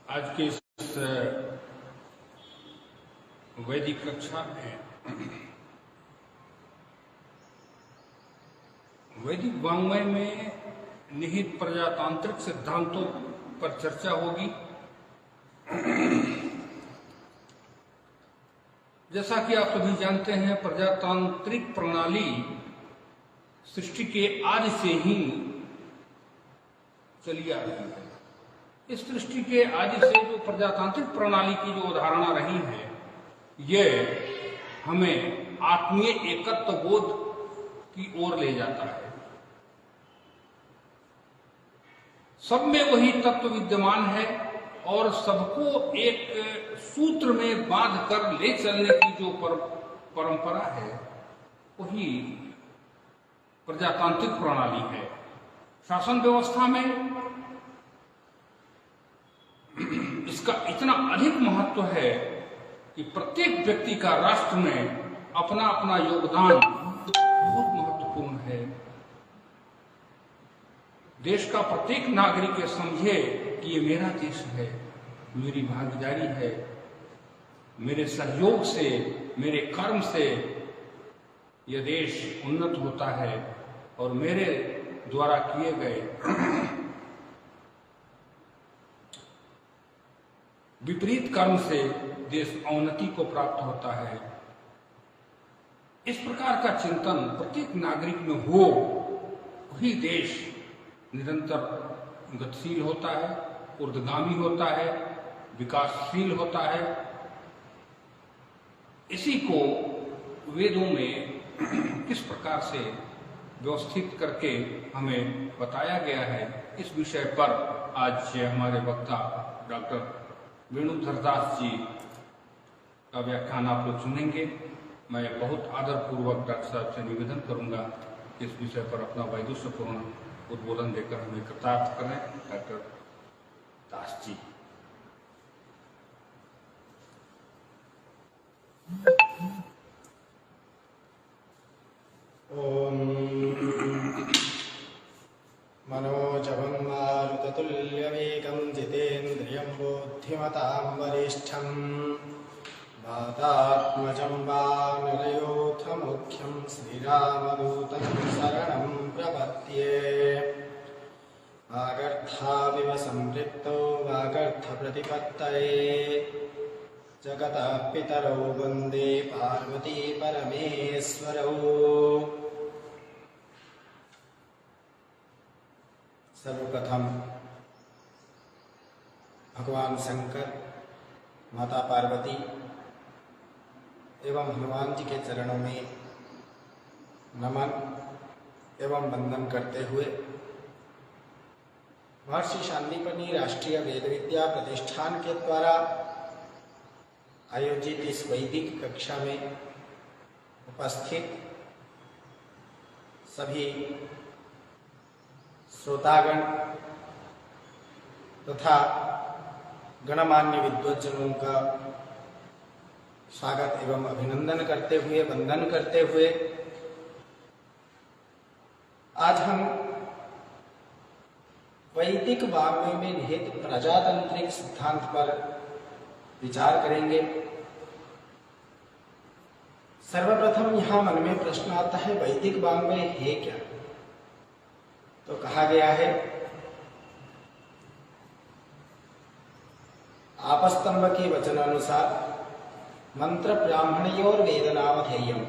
आज के इस वैदिक कक्षा में वैदिक वाङ्मय में निहित प्रजातांत्रिक सिद्धांतों पर चर्चा होगी। जैसा कि आप सभी जानते हैं, प्रजातांत्रिक प्रणाली सृष्टि के आदि से ही चली आ रही है। इस सृष्टि के आदि से जो प्रजातांत्रिक प्रणाली की जो अवधारणा रही है, ये हमें आत्मीय एकत्व बोध की ओर ले जाता है। सब में वही तत्व विद्यमान है और सबको एक सूत्र में बांध कर ले चलने की जो परंपरा है, वही प्रजातांत्रिक प्रणाली है। शासन व्यवस्था में इसका इतना अधिक महत्व है कि प्रत्येक व्यक्ति का राष्ट्र में अपना अपना योगदान बहुत महत्वपूर्ण है। देश का प्रत्येक नागरिक ये समझे कि ये मेरा देश है, मेरी भागीदारी है, मेरे सहयोग से, मेरे कर्म से यह देश उन्नत होता है और मेरे द्वारा किए गए विपरीत कर्म से देश अवनति को प्राप्त होता है। इस प्रकार का चिंतन प्रत्येक नागरिक में हो, वही देश निरंतर गतिशील होता है, ऊर्ध्वगामी होता है, विकासशील होता है। इसी को वेदों में किस प्रकार से व्यवस्थित करके हमें बताया गया है, इस विषय पर आज हमारे वक्ता डॉक्टर वेणुधर दास जी का व्याख्यान आप लोग सुनेंगे। मैं बहुत आदरपूर्वक डॉक्टर साहब से निवेदन करूंगा कि इस विषय पर अपना वैदुष्यपूर्ण उद्बोधन देकर हमें कृतार्थ करें। डॉक्टर दास जी। ओम मनोजवं मारुततुल्यवेगं जितेन्द्रियं बुद्धिमतां वरिष्ठं वातात्मजं वानरयोऽथ मुख्यं श्रीरामदूतं शरणं प्रपद्ये। वागर्थाविव सम्पृक्तो वागर्थप्रतिपत्तये जगतः पितरौ वन्दे पार्वती परमेश्वरौ। सर्वप्रथम भगवान शंकर, माता पार्वती एवं हनुमान जी के चरणों में नमन एवं वंदन करते हुए महर्षि शांतिपनि राष्ट्रीय वेद विद्या प्रतिष्ठान के द्वारा आयोजित इस वैदिक कक्षा में उपस्थित सभी श्रोतागण तथा गणमान्य विद्वज्जनों का स्वागत एवं अभिनंदन करते हुए, वंदन करते हुए आज हम वैदिक वाङ्मय में निहित प्रजातांत्रिक सिद्धांत पर विचार करेंगे। सर्वप्रथम यहाँ मन में प्रश्न आता है, वैदिक वाङ्मय है क्या? तो कहा गया है, आपस्तंभ के वचनानुसार मंत्र ब्राह्मणयोर वेदनावधेयम्।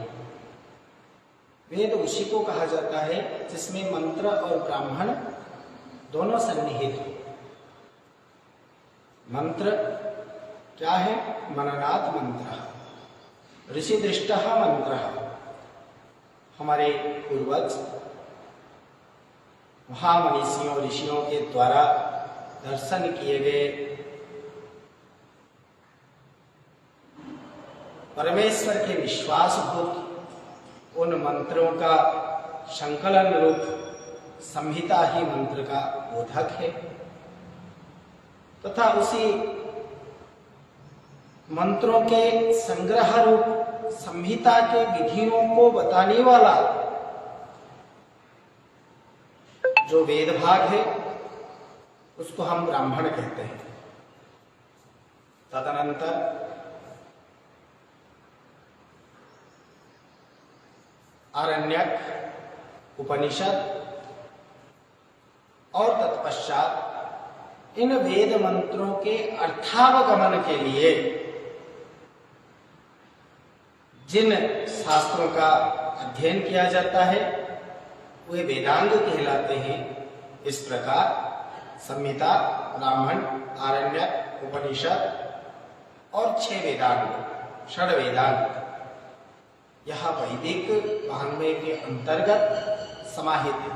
वेद उसी को कहा जाता है जिसमें मंत्र और ब्राह्मण दोनों सन्निहित हो। मंत्र क्या है? मननात् मंत्र, ऋषि दृष्टः मंत्र। हमारे पूर्वज महामनीषियों ऋषियों के द्वारा दर्शन किए गए परमेश्वर के विश्वासभूत उन मंत्रों का संकलन रूप संहिता ही मंत्र का बोधक है तथा उसी मंत्रों के संग्रह रूप संहिता के विधियों को बताने वाला जो वेद भाग है उसको हम ब्राह्मण कहते हैं। तदनंतर आरण्यक उपनिषद और तत्पश्चात इन वेद मंत्रों के अर्थावगमन के लिए जिन शास्त्रों का अध्ययन किया जाता है वे वेदांग कहलाते हैं। इस प्रकार संहिता, ब्राह्मण, आरण्यक, उपनिषद और 6 वेदांग, षड वेदांग यह वैदिक वाङ्मय के अंतर्गत समाहित है।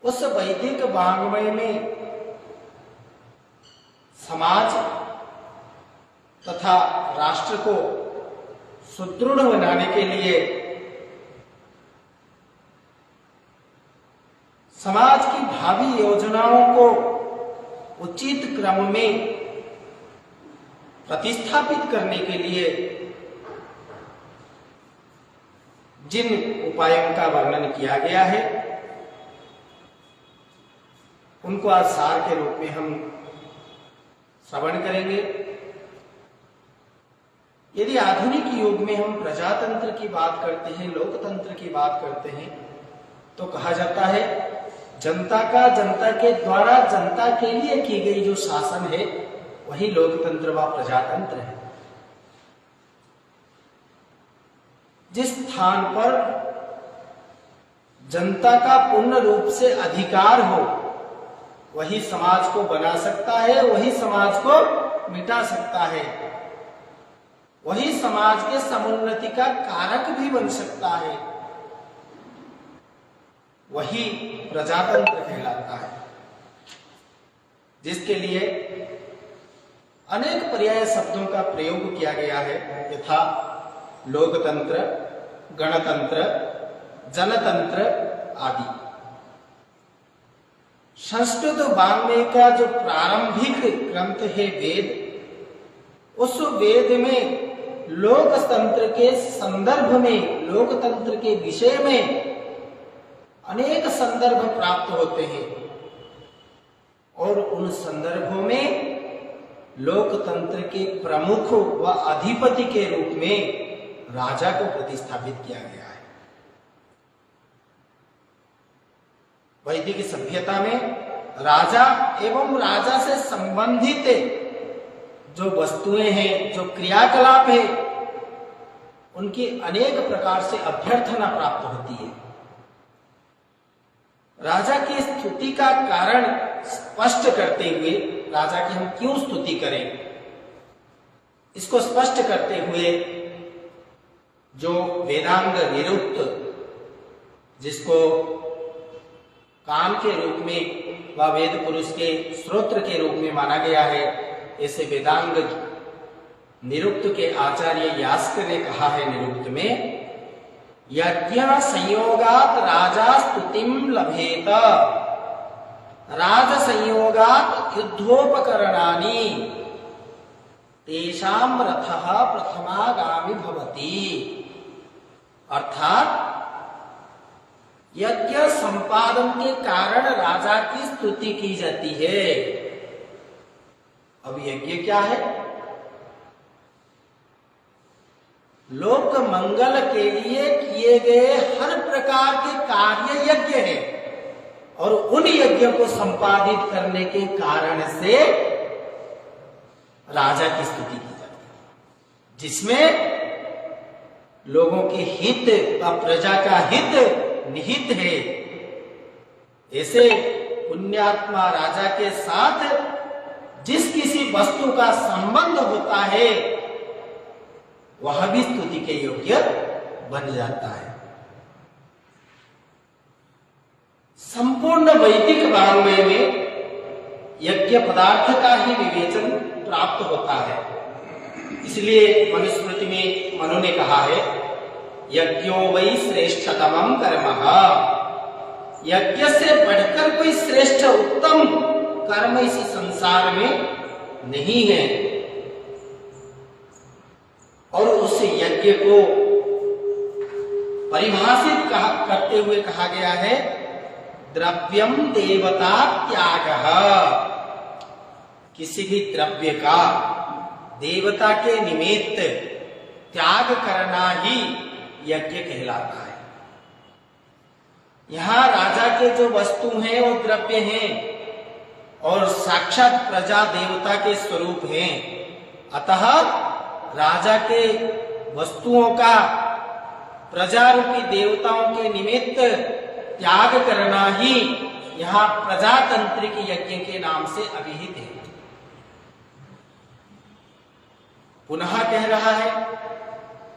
उस वैदिक वाङ्मय में समाज तथा राष्ट्र को सुदृढ़ बनाने के लिए समाज की भावी योजनाओं को उचित क्रम में प्रतिस्थापित करने के लिए जिन उपायों का वर्णन किया गया है उनको आज सार के रूप में हम श्रवण करेंगे। यदि आधुनिक युग में हम प्रजातंत्र की बात करते हैं, लोकतंत्र की बात करते हैं, तो कहा जाता है जनता का जनता के द्वारा जनता के लिए की गई जो शासन है वही लोकतंत्र व प्रजातंत्र है। जिस स्थान पर जनता का पूर्ण रूप से अधिकार हो वही समाज को बना सकता है, वही समाज को मिटा सकता है, वही समाज के समुन्नति का कारक भी बन सकता है, वही प्रजातंत्र कहलाता है। जिसके लिए अनेक पर्याय शब्दों का प्रयोग किया गया है, यथा लोकतंत्र, गणतंत्र, जनतंत्र आदि। संस्कृत वाङ्मय का जो प्रारंभिक ग्रंथ है वेद, उस वेद में लोकतंत्र के संदर्भ में, लोकतंत्र के विषय में अनेक संदर्भ प्राप्त होते हैं और उन संदर्भों में लोकतंत्र के प्रमुख व अधिपति के रूप में राजा को प्रतिस्थापित किया गया है। वैदिक सभ्यता में राजा एवं राजा से संबंधित जो वस्तुएं हैं, जो क्रियाकलाप है, उनकी अनेक प्रकार से अभ्यर्थना प्राप्त होती है। राजा की स्तुति का कारण स्पष्ट करते हुए, राजा की हम क्यों स्तुति करें, इसको स्पष्ट करते हुए जो वेदांग निरुक्त, जिसको कान के रूप में व वेद पुरुष के श्रोत्र के रूप में माना गया है, ऐसे वेदांग निरुक्त के आचार्य यास्क ने कहा है निरुक्त में, यज्ञ संयोगात राजा स्तुतिम लभेत, राज संयोगात युद्धोपकरणानि तेषाम रथः प्रथमागामी भवति। अर्थात यज्ञ संपादन के कारण राजा की स्तुति की जाती है। अब यज्ञ क्या है? लोक मंगल के लिए किए गए हर प्रकार के कार्य यज्ञ है और उन यज्ञ को संपादित करने के कारण से राजा की स्तुति की जाती है, जिसमें लोगों के हित व प्रजा का हित निहित है। ऐसे पुण्यात्मा राजा के साथ जिस किसी वस्तु का संबंध होता है वह भी स्तुति के योग्य बन जाता है। संपूर्ण वैदिक वाङ्मय में यज्ञ पदार्थ का ही विवेचन प्राप्त होता है। इसलिए मनुस्मृति में मनु ने कहा है, यज्ञो वै श्रेष्ठतमं कर्मः, यज्ञ से बढ़कर कोई श्रेष्ठ उत्तम कर्म इस संसार में नहीं है। और उस यज्ञ को परिभाषित करते हुए कहा गया है, द्रव्यम देवता त्यागः, किसी भी द्रव्य का देवता के निमित्त त्याग करना ही यज्ञ कहलाता है। यहाँ राजा के जो वस्तु हैं वो द्रव्य हैं और साक्षात प्रजा देवता के स्वरूप हैं। अतः राजा के वस्तुओं का प्रजा रूपी देवताओं के निमित्त त्याग करना ही यहाँ प्रजातांत्रिक यज्ञ के नाम से अभिहित है। पुनः कह रहा है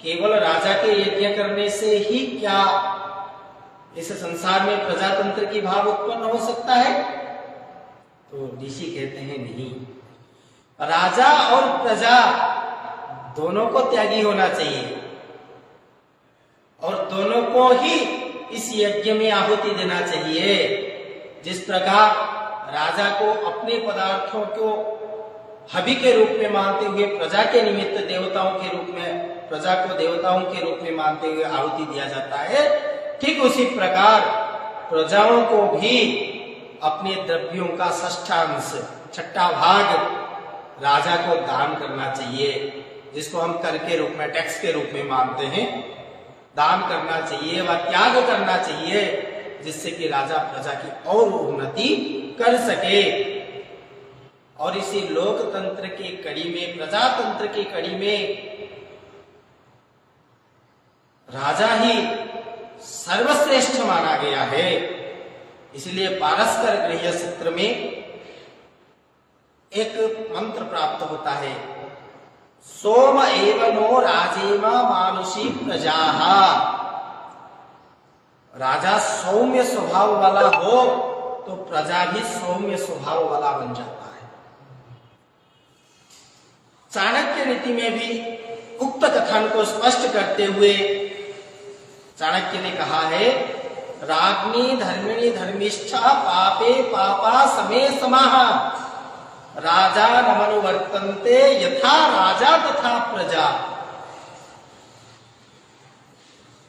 केवल राजा के यज्ञ करने से ही क्या इस संसार में प्रजातंत्र की भाव उत्पन्न हो सकता है? तो ऋषि कहते हैं नहीं, राजा और प्रजा दोनों को त्यागी होना चाहिए और दोनों को ही इस यज्ञ में आहुति देना चाहिए। जिस प्रकार राजा को अपने पदार्थों को हवि के रूप में मानते हुए प्रजा के निमित्त देवताओं के रूप में, प्रजा को देवताओं के रूप में मानते हुए आहुति दिया जाता है, ठीक उसी प्रकार प्रजाओं को भी अपने द्रव्यों का षष्ठांश, छठा भाग राजा को दान करना चाहिए, जिसको हम कर के रूप में, टैक्स के रूप में मानते हैं। दान करना चाहिए व त्याग करना चाहिए, जिससे कि राजा प्रजा की और उन्नति कर सके। और इसी लोकतंत्र की कड़ी में, प्रजातंत्र की कड़ी में राजा ही सर्वश्रेष्ठ माना गया है। इसलिए पारस्पर गृह्य सूत्र में एक मंत्र प्राप्त होता है, सोम एव नो राजेमा मानुषी प्रजाः। राजा सौम्य स्वभाव वाला हो तो प्रजा भी सौम्य स्वभाव वाला बन जाता है। चाणक्य नीति में भी उक्त कथन को स्पष्ट करते हुए चाणक्य ने कहा है, राज्ञी धर्मिणी धर्मिष्ठा पापे पापा समे समाः राजा नमनुवर्तन्ते यथा राजा तथा प्रजा।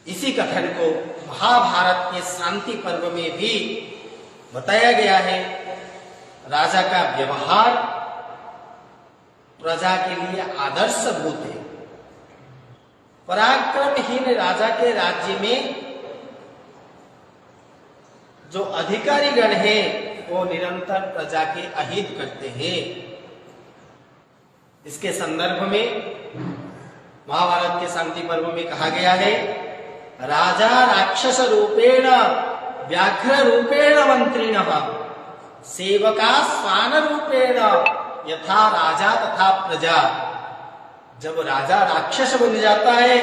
इसी कथन को महाभारत के शांति पर्व में भी बताया गया है। राजा का व्यवहार प्रजा के लिए आदर्शभूत है। पराक्रमहीन राजा के राज्य में जो अधिकारी गण हैं वो निरंतर प्रजा के अहित करते हैं। इसके संदर्भ में महाभारत के शांति पर्व में कहा गया है, राजा राक्षस रूपेण व्याघ्र रूपेण मंत्रिणः सेवका स्वान रूपेण यथा राजा तथा प्रजा। जब राजा राक्षस बन जाता है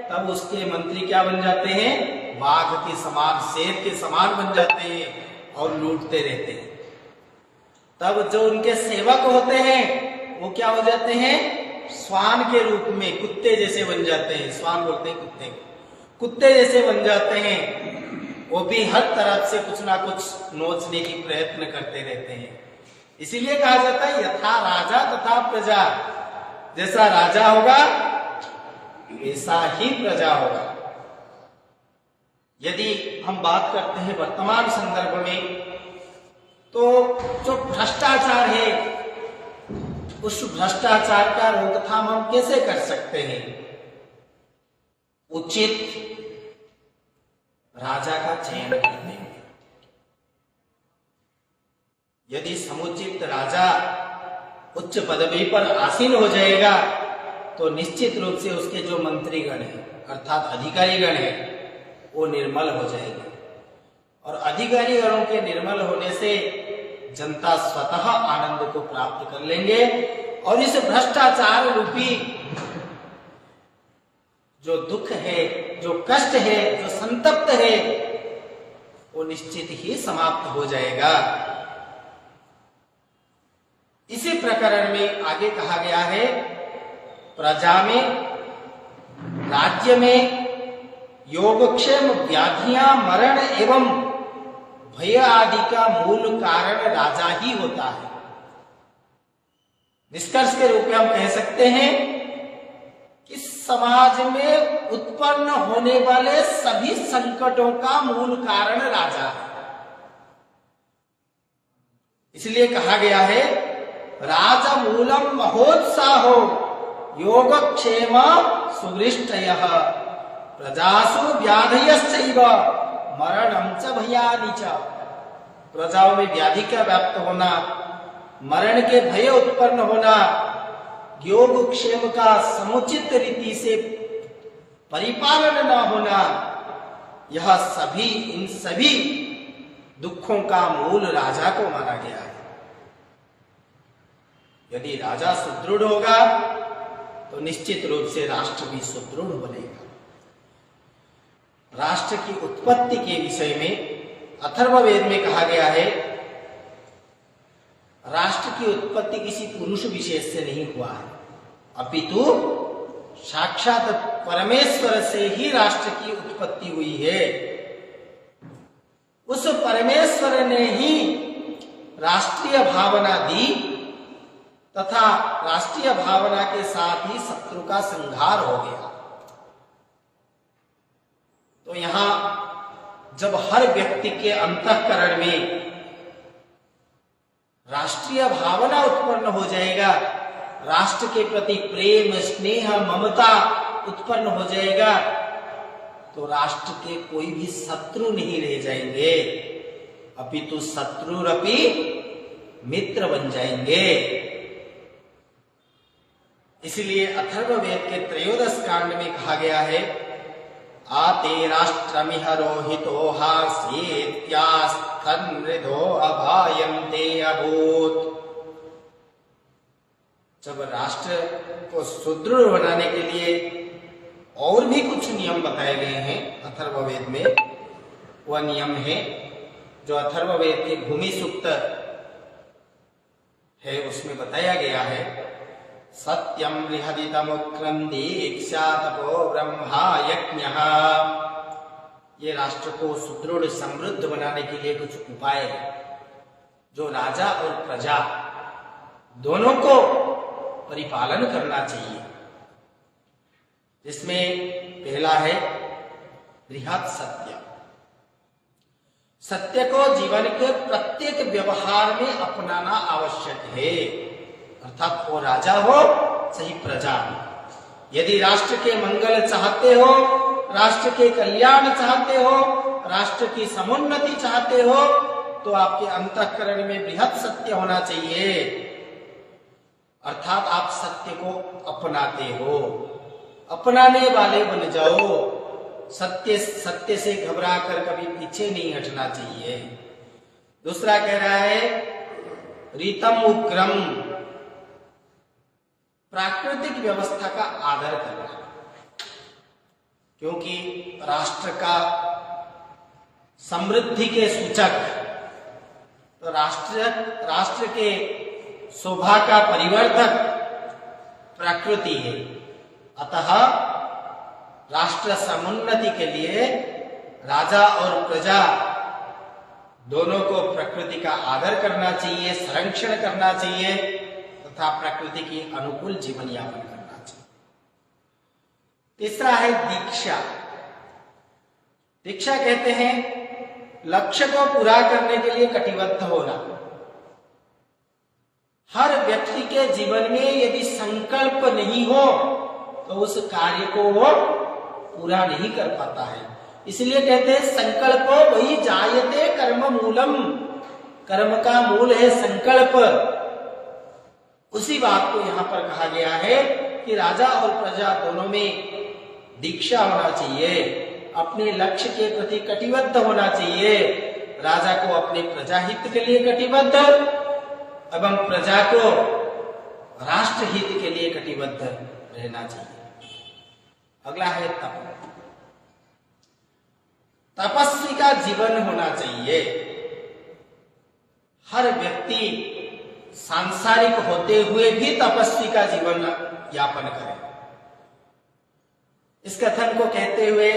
तब उसके मंत्री क्या बन जाते हैं? बाघ के समान, शेर के समान बन जाते हैं और लूटते रहते हैं। तब जो उनके सेवक होते हैं वो क्या हो जाते हैं? स्वान के रूप में, कुत्ते जैसे बन जाते हैं। स्वान बोलते हैं कुत्ते को, कुत्ते जैसे बन जाते हैं। वो भी हर तरफ से कुछ ना कुछ नोचने की प्रयत्न करते रहते हैं। इसीलिए कहा जाता है यथा राजा तथा प्रजा। जैसा राजा होगा वैसा ही प्रजा होगा। यदि हम बात करते हैं वर्तमान संदर्भ में, तो जो भ्रष्टाचार है उस भ्रष्टाचार का रोकथाम हम कैसे कर सकते हैं? उचित राजा का चयन करते हैं। यदि समुचित राजा उच्च पदवी पर आसीन हो जाएगा तो निश्चित रूप से उसके जो मंत्रीगण हैं अर्थात अधिकारीगण हैं वो निर्मल हो जाएंगे। और अधिकारीगणों के निर्मल होने से जनता स्वतः आनंद को प्राप्त कर लेंगे और इस भ्रष्टाचार रूपी जो दुख है, जो कष्ट है, जो संतप्त है, वो निश्चित ही समाप्त हो जाएगा। इसी प्रकरण में आगे कहा गया है, प्रजा में, राज्य में योगक्षेम, व्याधियां, मरण एवं भय आदि का मूल कारण राजा ही होता है। निष्कर्ष के रूप में हम कह सकते हैं कि समाज में उत्पन्न होने वाले सभी संकटों का मूल कारण राजा है। इसलिए कहा गया है राजमूलम महोत्साहो योगक्षेम सुवृष्टयः प्रजासु व्याधयश्चैव मरणं च भयानि च। प्रजाओं में व्याधि का व्याप्त होना, मरण के भय उत्पन्न होना, योग क्षेम का समुचित रीति से परिपालन न होना, यह सभी, इन सभी दुखों का मूल राजा को माना गया है। यदि राजा सुदृढ़ होगा तो निश्चित रूप से राष्ट्र भी सुदृढ़ बनेगा। राष्ट्र की उत्पत्ति के विषय में अथर्ववेद में कहा गया है, राष्ट्र की उत्पत्ति किसी पुरुष विशेष से नहीं हुआ है, अपितु साक्षात परमेश्वर से ही राष्ट्र की उत्पत्ति हुई है। उस परमेश्वर ने ही राष्ट्रीय भावना दी तथा राष्ट्रीय भावना के साथ ही शत्रु का संहार हो गया। तो यहां जब हर व्यक्ति के अंतःकरण में राष्ट्रीय भावना उत्पन्न हो जाएगा, राष्ट्र के प्रति प्रेम, स्नेह, ममता उत्पन्न हो जाएगा, तो राष्ट्र के कोई भी शत्रु नहीं रह जाएंगे, अपितु शत्रुरपि मित्र बन जाएंगे। इसलिए अथर्ववेद के त्रयोदश कांड में कहा गया है, आते राष्ट्रमिह रोहितो हास्येत्यास्तन्मृधो अभायन्ते अभूत। जब राष्ट्र को सुदृढ़ बनाने के लिए और भी कुछ नियम बताए गए हैं अथर्ववेद में, वह नियम है जो अथर्ववेद के भूमि सूक्त है उसमें बताया गया है। सत्यम बृहदितमुक्रं दीक्षा तपो ब्रह्मा यज्ञः। ये राष्ट्र को सुदृढ़ समृद्ध बनाने के लिए कुछ उपाय है जो राजा और प्रजा दोनों को परिपालन करना चाहिए। जिसमें पहला है बृहत् सत्य। सत्य को जीवन के प्रत्येक व्यवहार में अपनाना आवश्यक है, अर्थात वो राजा हो सही प्रजा हो। यदि राष्ट्र के मंगल चाहते हो, राष्ट्र के कल्याण चाहते हो, राष्ट्र की समुन्नति चाहते हो, तो आपके अंतःकरण में बृहत् सत्य होना चाहिए, अर्थात आप सत्य को अपनाते हो, अपनाने वाले बन जाओ। सत्य से घबरा कर कभी पीछे नहीं हटना चाहिए। दूसरा कह रहा है रीतम उग्रम, प्राकृतिक व्यवस्था का आदर करना, क्योंकि राष्ट्र का समृद्धि के सूचक तो राष्ट्र के शोभा का परिवर्धक प्रकृति है। अतः राष्ट्र समुन्नति के लिए राजा और प्रजा दोनों को प्रकृति का आदर करना चाहिए, संरक्षण करना चाहिए तथा प्रकृति की अनुकूल जीवन यापन करना चाहिए। तीसरा है दीक्षा। दीक्षा कहते हैं लक्ष्य को पूरा करने के लिए कटिबद्ध होना। हर व्यक्ति के जीवन में यदि संकल्प नहीं हो तो उस कार्य को वो पूरा नहीं कर पाता है। इसलिए कहते हैं संकल्पो वही जायते कर्म मूलम, कर्म का मूल है संकल्प। उसी बात को यहां पर कहा गया है कि राजा और प्रजा दोनों में दीक्षा होना चाहिए, अपने लक्ष्य के प्रति कटिबद्ध होना चाहिए। राजा को अपने प्रजा हित के लिए कटिबद्ध एवं प्रजा को राष्ट्र हित के लिए कटिबद्ध रहना चाहिए। अगला है तप। तपस्वी का जीवन होना चाहिए। हर व्यक्ति सांसारिक होते हुए भी तपस्वी का जीवन यापन करे। इस कथन को कहते हुए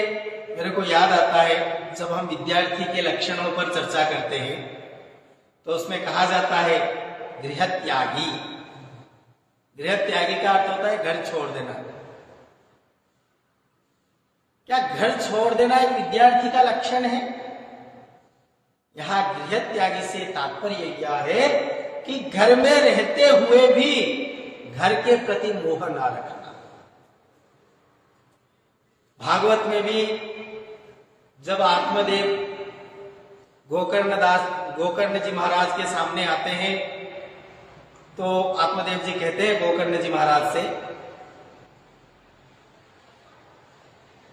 मेरे को याद आता है, जब हम विद्यार्थी के लक्षणों पर चर्चा करते हैं तो उसमें कहा जाता है गृह त्यागी। गृह त्यागी का अर्थ होता है घर छोड़ देना। क्या घर छोड़ देना एक विद्यार्थी का लक्षण है? यहां गृह त्यागी से तात्पर्य यह है कि घर में रहते हुए भी घर के प्रति मोह ना रखना। भागवत में भी जब आत्मदेव गोकर्ण जी महाराज के सामने आते हैं तो आत्मदेव जी कहते हैं गोकर्ण जी महाराज से,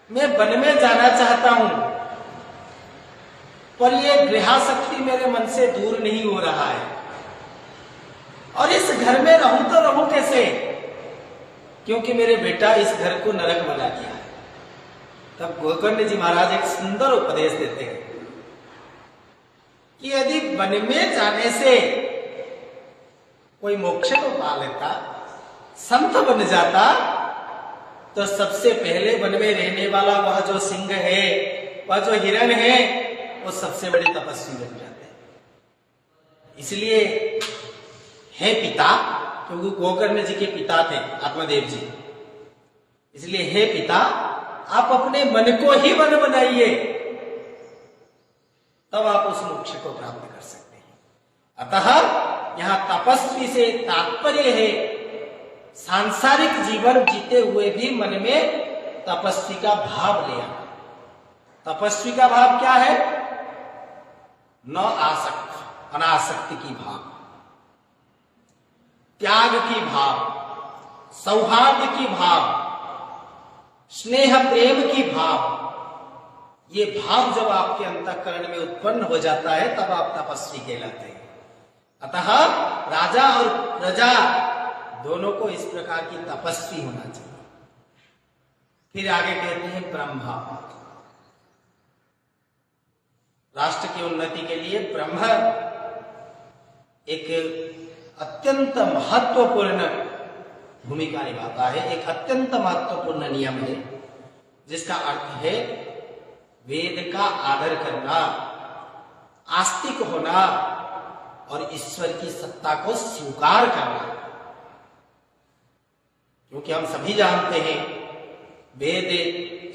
मैं वन में जाना चाहता हूं पर ये गृहासक्ति मेरे मन से दूर नहीं हो रहा है, और इस घर में रहूं तो रहूं कैसे, क्योंकि मेरे बेटा इस घर को नरक बना दिया है। तब गोकर्ण जी महाराज एक सुंदर उपदेश देते हैं कि यदि वन में जाने से कोई मोक्ष को पा लेता, संत बन जाता, तो सबसे पहले वन में रहने वाला वह जो सिंह है, वह जो हिरण है, वो सबसे बड़े तपस्वी बन जाते हैं। इसलिए हे पिता, क्योंकि गोकर्ण जी के पिता थे आत्मदेव जी, इसलिए हे पिता, आप अपने मन को ही वन बनाइए, तब आप उस मोक्ष को प्राप्त कर सकते हैं। अतः यहां तपस्वी से तात्पर्य है सांसारिक जीवन जीते हुए भी मन में तपस्वी का भाव ले आना। तपस्वी का भाव क्या है? न आसक्त, अनासक्ति की भाव, त्याग की भाव, सौहार्द की भाव, स्नेह प्रेम की भाव। ये भाव जब आपके अंतःकरण में उत्पन्न हो जाता है तब आप तपस्वी कहलाते हैं। अतः राजा और प्रजा दोनों को इस प्रकार की तपस्वी होना चाहिए। फिर आगे कहते हैं ब्रह्मा। राष्ट्र की उन्नति के लिए ब्रह्म एक अत्यंत महत्वपूर्ण भूमिका निभाता है, एक अत्यंत महत्वपूर्ण नियम है, जिसका अर्थ है वेद का आदर करना, आस्तिक होना और ईश्वर की सत्ता को स्वीकार करना। क्योंकि हम सभी जानते हैं वेद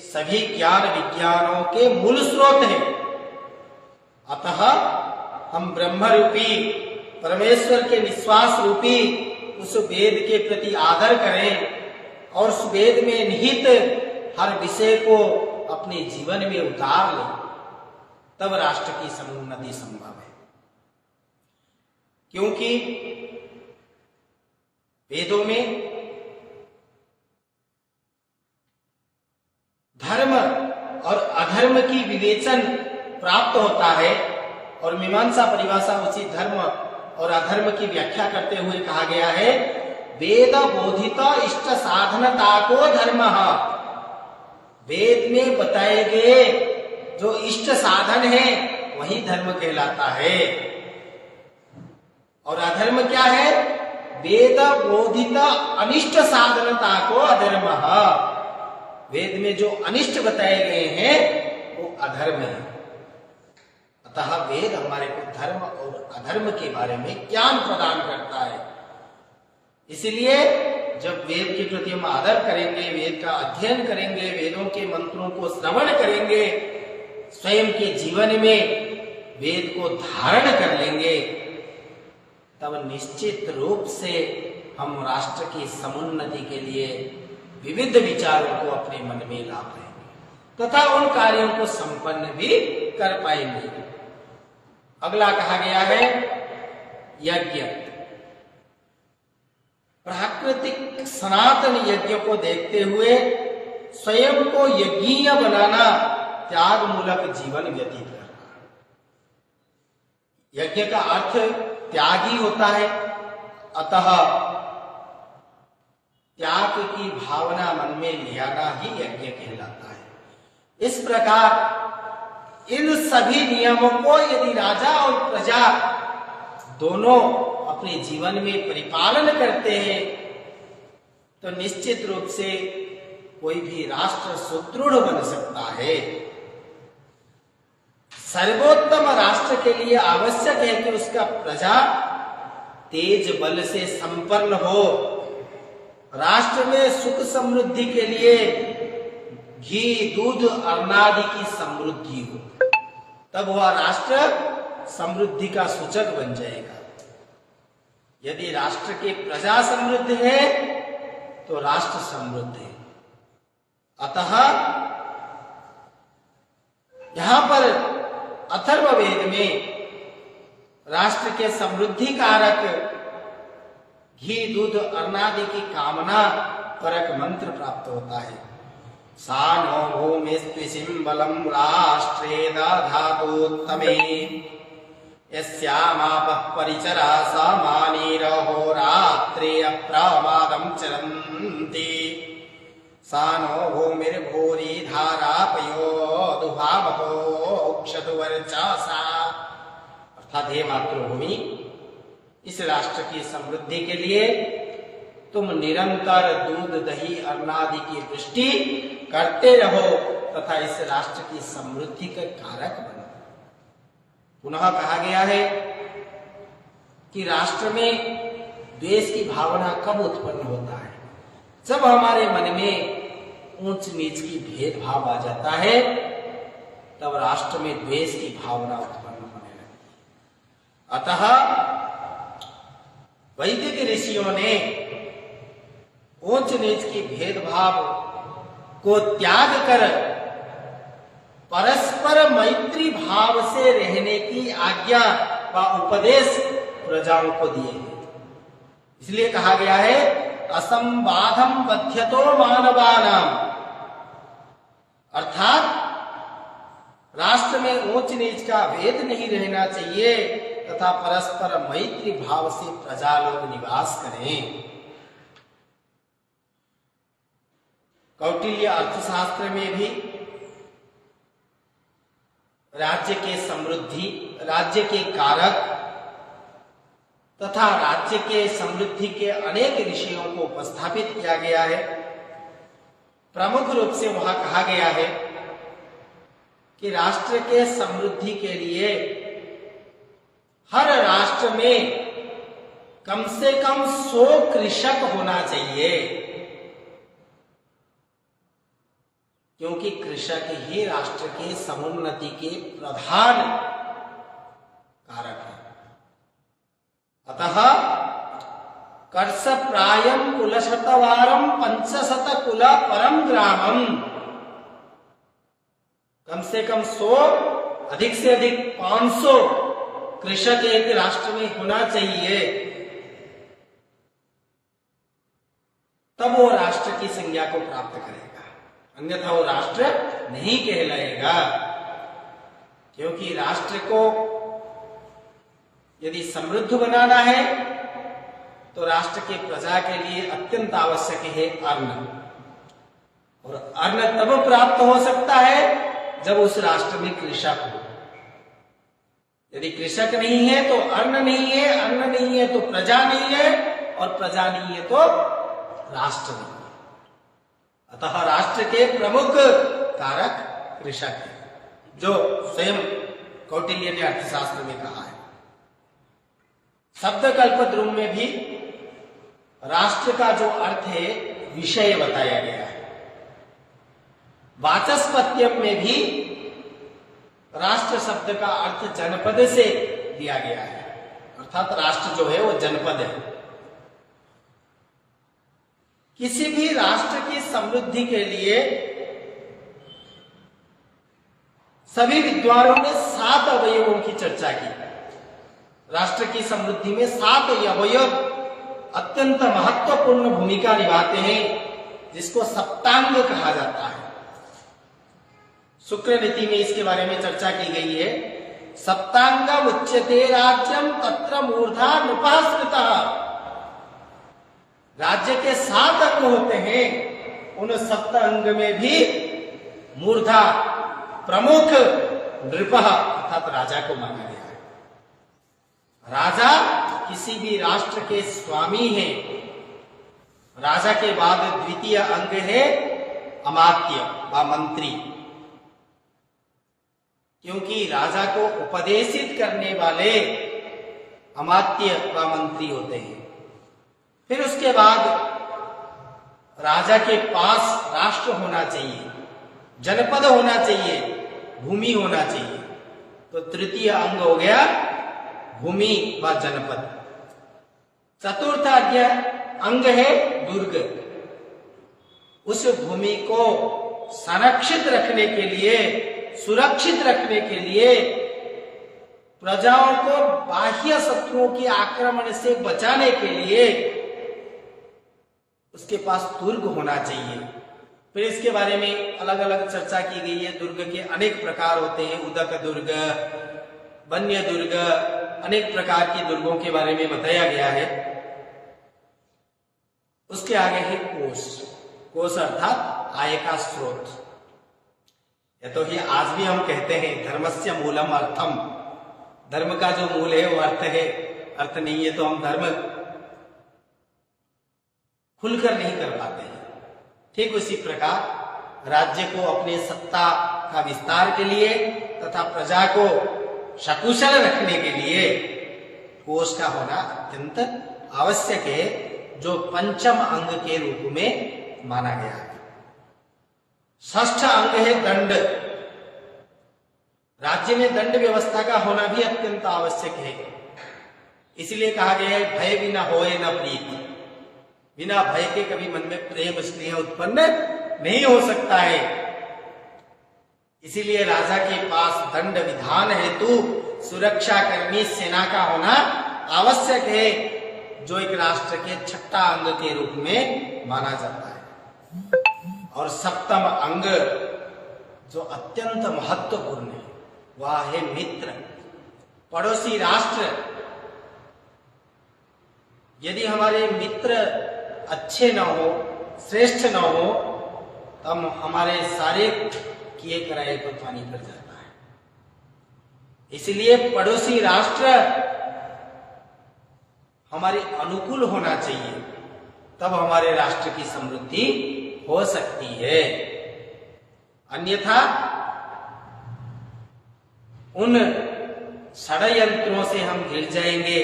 सभी ज्ञान विज्ञानों के मूल स्रोत है। अतः हम ब्रह्म रूपी परमेश्वर के निश्वास रूपी उस वेद के प्रति आदर करें और उस वेद में निहित हर विषय को अपने जीवन में उतार लें, तब राष्ट्र की समुन्नति संभव है। क्योंकि वेदों में धर्म और अधर्म की विवेचन प्राप्त होता है, और मीमांसा परिभाषा उसी धर्म और अधर्म की व्याख्या करते हुए कहा गया है, वेद बोधित इष्ट साधनता को धर्म। वेद में बताए गए जो इष्ट साधन है वही धर्म कहलाता है। और अधर्म क्या है? वेद बोधित अनिष्ट साधनता को अधर्म। वेद में जो अनिष्ट बताए गए हैं वो अधर्म है। अतः वेद हमारे को धर्म और अधर्म के बारे में ज्ञान प्रदान करता है। इसलिए जब वेद के प्रति हम आदर करेंगे, वेद का अध्ययन करेंगे, वेदों के मंत्रों को श्रवण करेंगे, स्वयं के जीवन में वेद को धारण कर लेंगे, तब निश्चित रूप से हम राष्ट्र की समुन्नति के लिए विविध विचारों को अपने मन में ला पाएंगे तथा उन कार्यों को संपन्न भी कर पाएंगे। अगला कहा गया है यज्ञ। प्राकृतिक सनातन यज्ञ को देखते हुए स्वयं को यज्ञीय बनाना, त्याग मूलक जीवन व्यतीत करना। यज्ञ का अर्थ त्यागी होता है, अतः त्याग की भावना मन में ले आना ही यज्ञ कहलाता है। इस प्रकार इन सभी नियमों को यदि राजा और प्रजा दोनों अपने जीवन में परिपालन करते हैं तो निश्चित रूप से कोई भी राष्ट्र सुदृढ़ बन सकता है। सर्वोत्तम राष्ट्र के लिए आवश्यक है कि उसका प्रजा तेज बल से संपन्न हो। राष्ट्र में सुख समृद्धि के लिए घी, दूध, अन्नादि की समृद्धि हो, तब वह राष्ट्र समृद्धि का सूचक बन जाएगा। यदि राष्ट्र की प्रजा समृद्ध है तो राष्ट्र समृद्ध है। अतः यहां पर अथर्ववेद में राष्ट्र के समृद्धि कारक घी, दूध, अन्नादि की कामना परक मंत्र प्राप्त होता है। सा नो भूमिस्त्विषिं बलं राष्ट्रे दधातोत्तमे यस्यामापः परिचरा समानीरहोरात्रे अप्रमादं चरन्ति। सा नो भूमिर्भूरि धारापयो दुभावतो उक्षतु वर्चसा। अर्थात हे मातृभूमि, इस राष्ट्र की समृद्धि के लिए तुम निरंतर दूध, दही, अन्नादि की वृष्टि करते रहो तथा इस राष्ट्र की समृद्धि के कारक बनो। पुनः कहा गया है कि राष्ट्र में द्वेष की भावना कब उत्पन्न होता है? जब हमारे मन में ऊंच नीच की भेदभाव आ जाता है, तब राष्ट्र में द्वेष की भावना उत्पन्न होने लगती है। अतः वैदिक ऋषियों ने ऊंच नीच की भेदभाव को त्याग कर परस्पर मैत्री भाव से रहने की आज्ञा व उपदेश प्रजाओं को दिए हैं। इसलिए कहा गया है असंबाधम बध्यतो मानवानाम, अर्थात राष्ट्र में ऊंच नीच का भेद नहीं रहना चाहिए तथा परस्पर मैत्री भाव से प्रजा लोग निवास करें। कौटिल्य अर्थशास्त्र में भी राज्य के समृद्धि, राज्य के कारक तथा राज्य के समृद्धि के अनेक विषयों को उपस्थापित किया गया है। प्रमुख रूप से वहां कहा गया है कि राष्ट्र के समृद्धि के लिए हर राष्ट्र में कम से कम 100 कृषक होना चाहिए, क्योंकि कृषक ही राष्ट्र के समुन्नति के प्रधान कारक है। अतः कर्ष प्रायम कुलशतवारम 500 कुल परम ग्रामम, कम से कम 100, अधिक से अधिक 500 कृषक एक राष्ट्र में होना चाहिए, तब वो राष्ट्र की संज्ञा को प्राप्त करेगा, अन्यथा वो राष्ट्र नहीं कहलाएगा। क्योंकि राष्ट्र को यदि समृद्ध बनाना है तो राष्ट्र के प्रजा के लिए अत्यंत आवश्यक है अन्न, और अन्न तब प्राप्त हो सकता है जब उस राष्ट्र में कृषक हो। यदि कृषक नहीं है तो अन्न नहीं है, अन्न नहीं है तो प्रजा नहीं है, और प्रजा नहीं है तो राष्ट्र नहीं है। अतः राष्ट्र के प्रमुख कारक कृषक है, जो स्वयं कौटिल्य ने अर्थशास्त्र में कहा है। शब्द कल्पद्रुम में भी राष्ट्र का जो अर्थ है विषय बताया गया है। वाचस्पत्यम में भी राष्ट्र शब्द का अर्थ जनपद से दिया गया है, अर्थात राष्ट्र जो है वो जनपद है। किसी भी राष्ट्र की समृद्धि के लिए सभी विद्वानों ने 7 अवयवों की चर्चा की। राष्ट्र की समृद्धि में 7 अवयव अत्यंत महत्वपूर्ण भूमिका निभाते हैं, जिसको सप्तांग कहा जाता है। शुक्र नीति में इसके बारे में चर्चा की गई है। सप्तांग उच्यते राज्यम तत्र मूर्धा नृपास्मृतः। राज्य के 7 अंग होते हैं, उन 7 अंग में भी मूर्धा प्रमुख नृप अर्थात राजा को माना गया है। राजा किसी भी राष्ट्र के स्वामी हैं। राजा के बाद द्वितीय अंग है अमात्य व मंत्री, क्योंकि राजा को उपदेशित करने वाले अमात्य व मंत्री होते हैं। फिर उसके बाद राजा के पास राष्ट्र होना चाहिए, जनपद होना चाहिए, भूमि होना चाहिए। तो तृतीय अंग हो गया भूमि व जनपद। चतुर्थ अंग है दुर्ग। उस भूमि को संरक्षित रखने के लिए, सुरक्षित रखने के लिए, प्रजाओं को बाह्य शत्रुओं के आक्रमण से बचाने के लिए उसके पास दुर्ग होना चाहिए। फिर इसके बारे में अलग अलग चर्चा की गई है। दुर्ग के अनेक प्रकार होते हैं, उदक दुर्ग, वन्य दुर्ग, अनेक प्रकार के दुर्गों के बारे में बताया गया है। उसके आगे है कोष। कोष अर्थात आय का स्रोत। यह तो ही आज भी हम कहते हैं धर्मस्य मूलम अर्थम। धर्म का जो मूल है वो अर्थ है, अर्थ नहीं है तो हम धर्म खुलकर नहीं कर पाते हैं। ठीक उसी प्रकार राज्य को अपने सत्ता का विस्तार के लिए तथा प्रजा को सकुशल रखने के लिए कोष का होना अत्यंत आवश्यक है, जो पंचम अंग के रूप में माना गया है। षष्ठ अंग है दंड। राज्य में दंड व्यवस्था का होना भी अत्यंत आवश्यक है। इसलिए कहा गया है भय बिना होए न प्रीति। बिना भय के कभी मन में प्रेम स्नेह उत्पन्न नहीं हो सकता है। इसीलिए राजा के पास दंड विधान हेतु सुरक्षा कर्मी सेना का होना आवश्यक है, जो एक राष्ट्र के छठा अंग के रूप में माना जाता है। और सप्तम अंग जो अत्यंत महत्वपूर्ण है वह है मित्र, पड़ोसी राष्ट्र। यदि हमारे मित्र अच्छे न हो, श्रेष्ठ न हो, तब हमारे सारे किए कराए पर पानी पड़ जाता है। इसलिए पड़ोसी राष्ट्र हमारे अनुकूल होना चाहिए, तब हमारे राष्ट्र की समृद्धि हो सकती है। अन्यथा उन षड्यंत्रों से हम घिर जाएंगे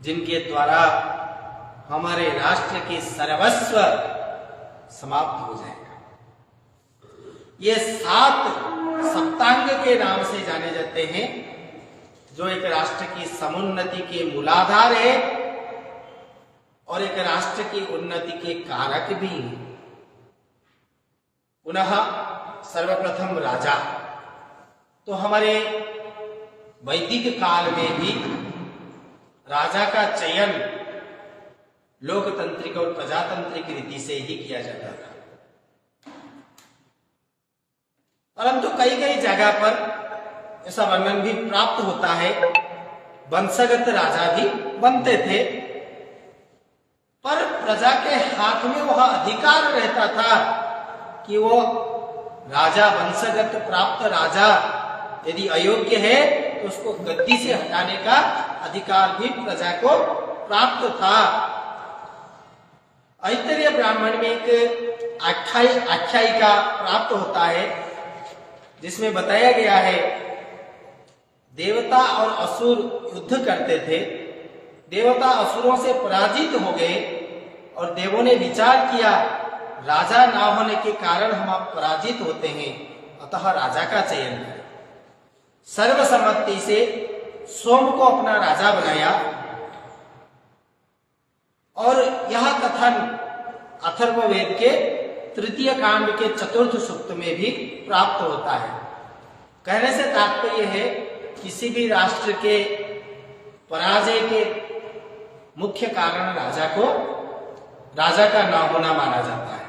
जिनके द्वारा हमारे राष्ट्र की सर्वस्व समाप्त हो जाएगा। ये 7 सप्तांग के नाम से जाने जाते हैं, जो एक राष्ट्र की समुन्नति के मूलाधार है और एक राष्ट्र की उन्नति के कारक भी हैं। पुनः सर्वप्रथम राजा। तो हमारे वैदिक काल में भी राजा का चयन लोकतांत्रिक और प्रजातांत्रिक रीति से ही किया जाता था। परंतु कई कई जगह पर ऐसा वर्णन भी प्राप्त होता है, वंशगत राजा भी बनते थे, पर प्रजा के हाथ में वह अधिकार रहता था कि वो राजा, वंशगत प्राप्त राजा यदि अयोग्य है तो उसको गद्दी से हटाने का अधिकार भी प्रजा को प्राप्त था। ऐतरेय ब्राह्मण में एक आख्यायिका प्राप्त होता है, जिसमें बताया गया है देवता और असुर युद्ध करते थे। देवता असुरों से पराजित हो गए और देवों ने विचार किया राजा ना होने के कारण हम पराजित होते हैं, अतः राजा का चयन करें। सर्वसम्मति से सोम को अपना राजा बनाया और यह कथन अथर्ववेद के तृतीय कांड के चतुर्थ सूक्त में भी प्राप्त होता है। कहने से तात्पर्य है किसी भी राष्ट्र के पराजय के मुख्य कारण राजा का न होना माना जाता है।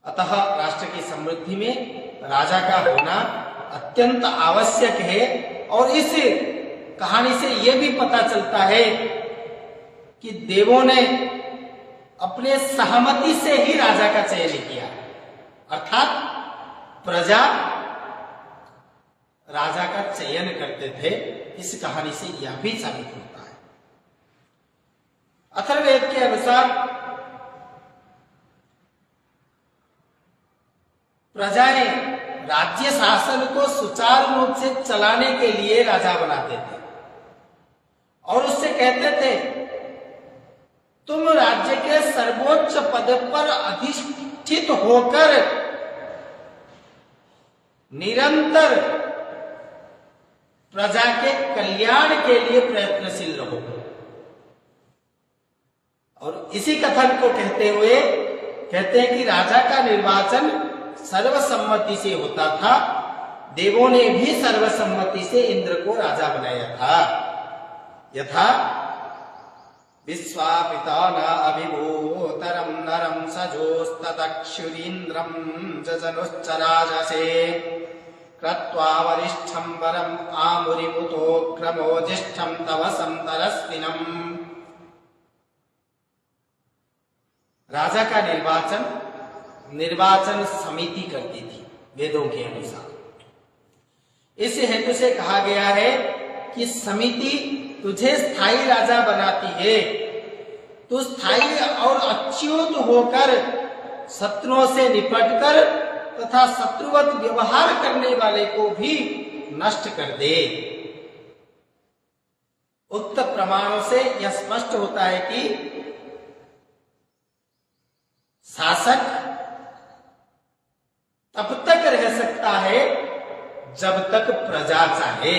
अतः राष्ट्र की समृद्धि में राजा का होना अत्यंत आवश्यक है। और इस कहानी से यह भी पता चलता है कि देवों ने अपने सहमति से ही राजा का चयन किया, अर्थात प्रजा राजा का चयन करते थे। इस कहानी से यह भी साबित होता है। अथर्ववेद के अनुसार प्रजाएं राज्य शासन को सुचारू रूप से चलाने के लिए राजा बनाते थे और उससे कहते थे तुम राज्य के सर्वोच्च पद पर अधिष्ठित होकर निरंतर प्रजा के कल्याण के लिए प्रयत्नशील रहो। और इसी कथन को कहते हुए कहते हैं कि राजा का निर्वाचन सर्वसम्मति से होता था। देवों ने भी सर्वसम्मति से इंद्र को राजा बनाया था। यथा विश्वापिता न अभिभूतरम नरम सजोस्तदक्षुरीन्द्रम जजनुश्च राजसे कृत्वा वरिष्ठं वरम आमुरिमुतो क्रमोजिष्ठं तव संतरस्विनम्। राजा का निर्वाचन समिति करती थी वेदों के अनुसार। इस हेतु से कहा गया है कि समिति तुझे स्थायी राजा बनाती है। तू स्थायी और अच्युत होकर शत्रुओं से निपटकर तथा शत्रुवत व्यवहार करने वाले को भी नष्ट कर दे। उक्त प्रमाणों से यह स्पष्ट होता है कि शासक तब तक रह सकता है जब तक प्रजा चाहे,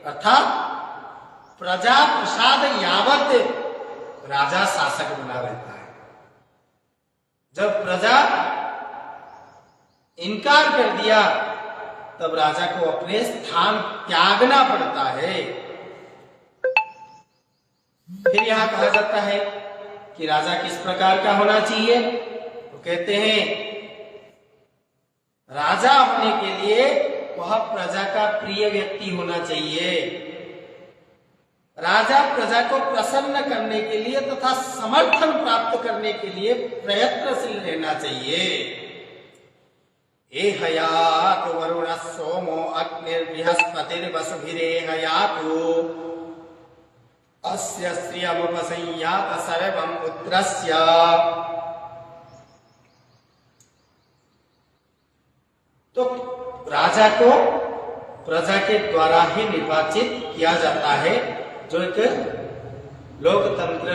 अर्थात प्रजा प्रसाद यावत राजा शासक बना रहता है। जब प्रजा इनकार कर दिया तब राजा को अपने स्थान त्यागना पड़ता है। फिर यहां कहा जाता है कि राजा किस प्रकार का होना चाहिए, तो कहते हैं राजा होने के लिए वह प्रजा का प्रिय व्यक्ति होना चाहिए। राजा प्रजा को प्रसन्न करने के लिए तथा समर्थन प्राप्त करने के लिए प्रयत्नशील रहना चाहिए। एहयातु वरुण सोमो अग्निर्बृहस्पतिर्वसुभिरेहयातु अस्य श्रियमुपसंयात सर्वं पुत्रस्य। तो राजा को प्रजा के द्वारा ही निर्वाचित किया जाता है, जो एक लोकतंत्र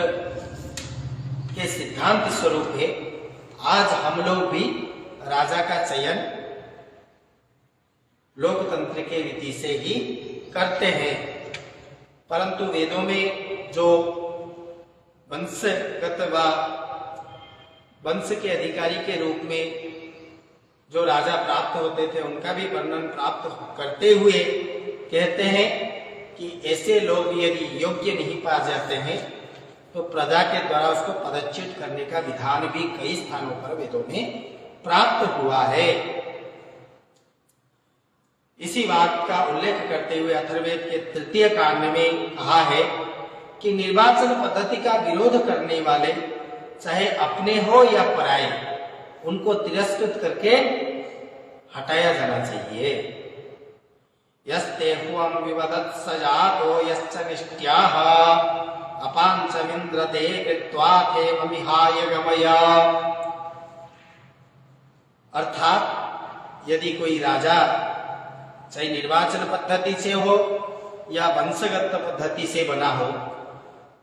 के सिद्धांत स्वरूप है। आज हम लोग भी राजा का चयन लोकतंत्र के रीति से ही करते हैं, परंतु वेदों में जो वंशगत व वंश के अधिकारी के रूप में जो राजा प्राप्त होते थे उनका भी वर्णन प्राप्त करते हुए कहते हैं कि ऐसे लोग यदि योग्य नहीं पा जाते हैं तो प्रजा के द्वारा उसको पदच्युत करने का विधान भी कई स्थानों पर वेदों में प्राप्त हुआ है। इसी बात का उल्लेख करते हुए अथर्ववेद के तृतीय कांड में कहा है कि निर्वाचन पद्धति का विरोध करने वाले चाहे अपने हो या पराये, उनको तिरस्कृत करके हटाया जाना चाहिए। यस्ते हुअम विवदत् सजातो यश्च निष्ट्याः अपांचमिन्द्र ते कृत्वा ते मिहाय गमया। अर्थात यदि कोई राजा चाहे निर्वाचन पद्धति से हो या वंशगत पद्धति से बना हो,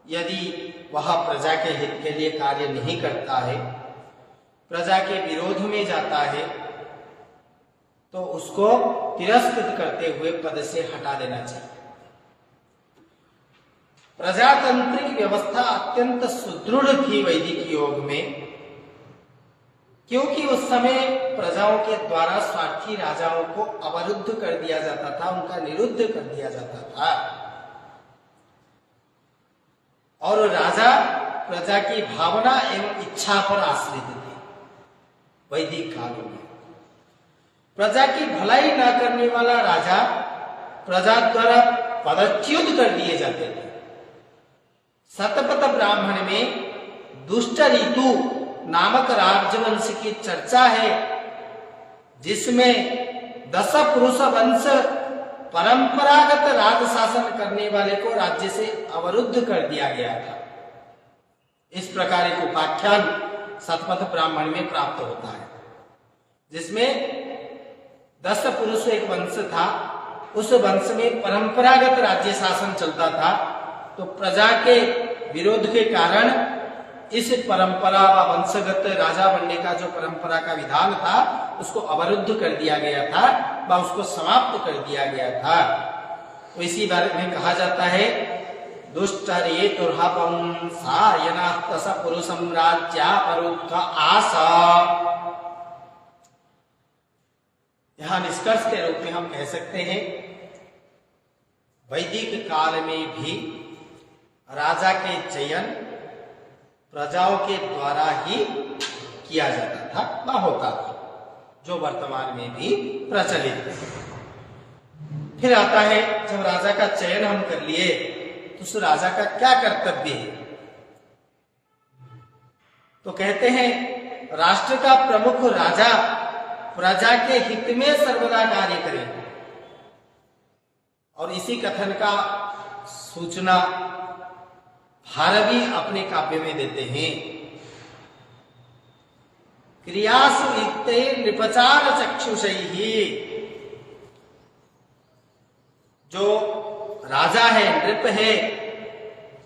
यदि वह प्रजा के हित के लिए कार्य नहीं करता है, प्रजा के विरोध में जाता है, तो उसको तिरस्कृत करते हुए पद से हटा देना चाहिए। प्रजातांत्रिक व्यवस्था अत्यंत सुदृढ़ थी वैदिक युग में, क्योंकि उस समय प्रजाओं के द्वारा स्वार्थी राजाओं को अवरुद्ध कर दिया जाता था, उनका निरुद्ध कर दिया जाता था, और राजा प्रजा की भावना एवं इच्छा पर आश्रित थे। वैदिक कालों में प्रजा की भलाई न करने वाला राजा प्रजा द्वारा पदच्युत कर दिए जाते थे। शतपथ ब्राह्मण में दुष्ट ऋतु नामक राजवंश की चर्चा है, जिसमें 10 पुरुष वंश परंपरागत राज शासन करने वाले को राज्य से अवरुद्ध कर दिया गया था। इस प्रकार एक उपाख्यान शतपथ ब्राह्मण में प्राप्त होता है, जिसमें 10 पुरुष एक वंश था, उस वंश में परंपरागत राज्य शासन चलता था, तो प्रजा के विरोध के कारण इस परंपरा व वंशगत राजा बनने का जो परंपरा का विधान था उसको अवरुद्ध कर दिया गया था व उसको समाप्त कर दिया गया था। तो इसी बारे में कहा जाता है दुष्टरेतुर्हपं सायनस्तस पुरुषं राज्यापरोक्ष आशा। यहां निष्कर्ष के रूप में हम कह सकते हैं वैदिक काल में भी राजा के चयन प्रजाओं के द्वारा ही किया जाता था व होता था, जो वर्तमान में भी प्रचलित है। फिर आता है जब राजा का चयन हम कर लिए तो उस राजा का क्या कर्तव्य है, तो कहते हैं राष्ट्र का प्रमुख राजा प्रजा के हित में सर्वदा कार्य करे। और इसी कथन का सूचना भारवी अपने काव्य में देते हैं। क्रियासु युक्ते नृपचार चक्षुषैहि, जो राजा है, नृप है,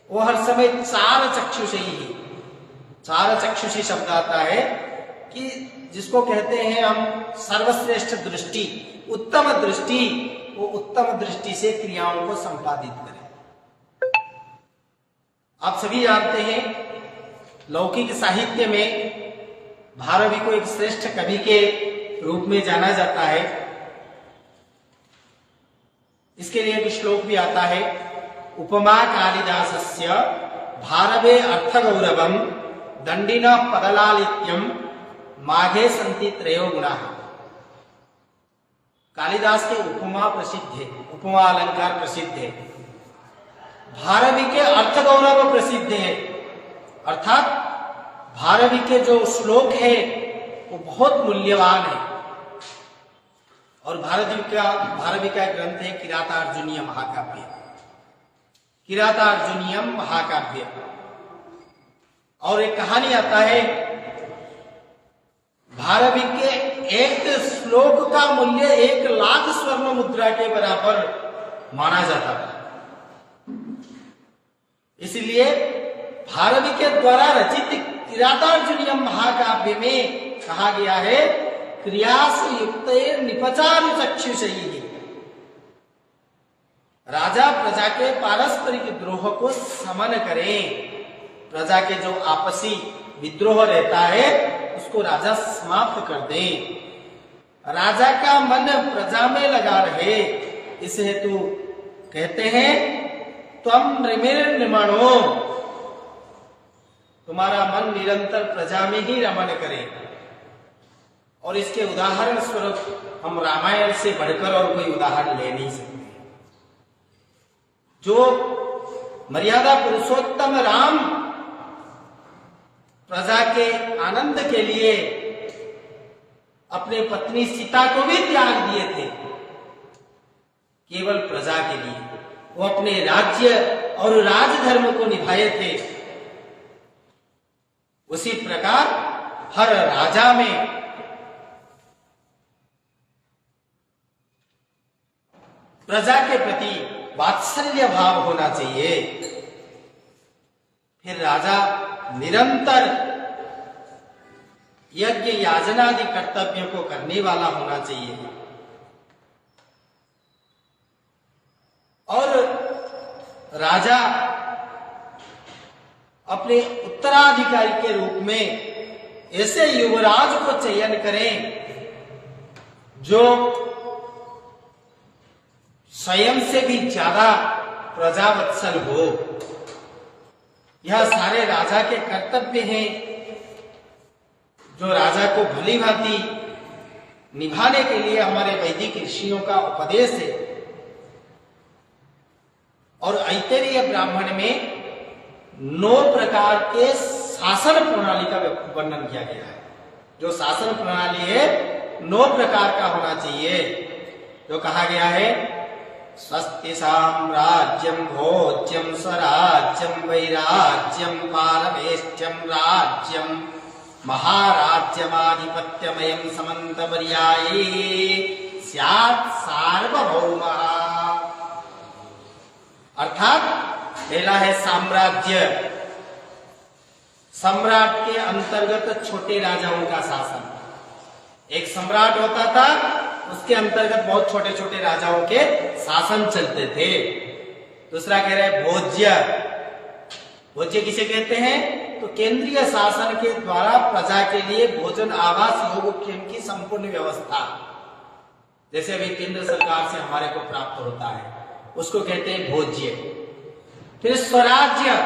वो हर समय चार चक्षुषी शब्द आता है कि जिसको कहते हैं हम सर्वश्रेष्ठ दृष्टि, उत्तम दृष्टि, वो उत्तम दृष्टि से क्रियाओं को संपादित करें। आप सभी जानते हैं लौकिक साहित्य में भारवी को एक श्रेष्ठ कवि के रूप में जाना जाता है। इसके लिए एक श्लोक भी आता है, उपमा कालिदासस्य भारवे अर्थ गौरवम दंडिना पदलालित्यम माघे संति त्रयो गुणा। कालिदास के उपमा प्रसिद्ध है, उपमा अलंकार प्रसिद्ध है, भारवी के अर्थ गौरव प्रसिद्ध है। अर्थात भारवी के जो श्लोक है वो बहुत मूल्यवान है। और भारवी का ग्रंथ है किरातार्जुनीय महाकाव्य, किरातार्जुनीयम महाकाव्य। और एक कहानी आता है भारवी के एक श्लोक का मूल्य 1,00,000 स्वर्ण मुद्रा के बराबर माना जाता था। इसलिए भारवी के द्वारा रचित किरातार्जुनीयम महाकाव्य में कहा गया है क्रियासु युक्ते निपचारु चक्षुषैहि, राजा प्रजा के पारस्परिक द्रोह को समन करें। प्रजा के जो आपसी विद्रोह रहता है उसको राजा समाप्त कर दे, राजा का मन प्रजा में लगा रहे। इस हेतु कहते हैं त्वं नृमिर्नृमणो, तुम्हारा मन निरंतर प्रजा में ही रमण करे। और इसके उदाहरण स्वरूप हम रामायण से बढ़कर और कोई उदाहरण ले नहीं सकते। जो मर्यादा पुरुषोत्तम राम प्रजा के आनंद के लिए अपने पत्नी सीता को भी त्याग दिए थे, केवल प्रजा के लिए वो अपने राज्य और राजधर्म को निभाए थे। उसी प्रकार हर राजा में प्रजा के प्रति वात्सल्य भाव होना चाहिए। फिर राजा निरंतर यज्ञ याजनादि कर्तव्यों को करने वाला होना चाहिए। और राजा अपने उत्तराधिकारी के रूप में ऐसे युवराज को चयन करें जो स्वयं से भी ज्यादा प्रजावत्सल हो। यह सारे राजा के कर्तव्य हैं जो राजा को भली भांति निभाने के लिए हमारे वैदिक ऋषियों का उपदेश है। और ऐतरेय ब्राह्मण में 9 प्रकार के शासन प्रणाली का वर्णन किया गया है। जो शासन प्रणाली है 9 प्रकार का होना चाहिए। जो कहा गया है स्वस्ति साम्राज्यम भोज्यम स्वराज्यम वैराज्यम पारमेष्ठ्यम राज्यम महाराज्यमाधिपत्यमयं समन्तपर्याये स्यात् सार्वभौमः। अर्थात पहला है साम्राज्य, सम्राट के अंतर्गत छोटे राजाओं का शासन। एक सम्राट होता था, उसके अंतर्गत बहुत छोटे छोटे राजाओं के शासन चलते थे। दूसरा कह रहे हैं भोज्य। भोज्य किसे कहते हैं? तो केंद्रीय शासन के द्वारा प्रजा के लिए भोजन, आवास, योग की संपूर्ण व्यवस्था, जैसे अभी केंद्र सरकार से हमारे को प्राप्त होता है, उसको कहते हैं भोज्य। फिर स्वराज्य।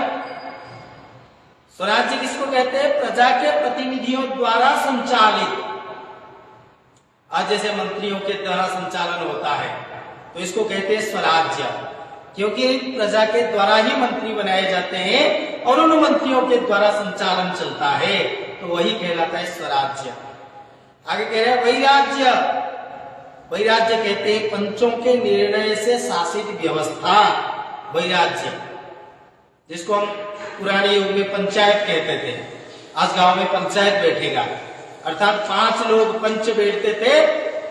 स्वराज्य किसको कहते हैं? प्रजा के प्रतिनिधियों द्वारा संचालित। आज जैसे मंत्रियों के द्वारा संचालन होता है तो इसको कहते हैं स्वराज्य, क्योंकि प्रजा के द्वारा ही मंत्री बनाए जाते हैं और उन मंत्रियों के द्वारा संचालन चलता है, तो वही कहलाता है स्वराज्य। आगे कह रहे हैं वैराज्य। वैराज्य कहते हैं पंचों के निर्णय से शासित व्यवस्था, वैराज्य, जिसको हम पुराने युग में पंचायत कहते थे। आज गांव में पंचायत बैठेगा, अर्थात 5 लोग पंच बैठते थे,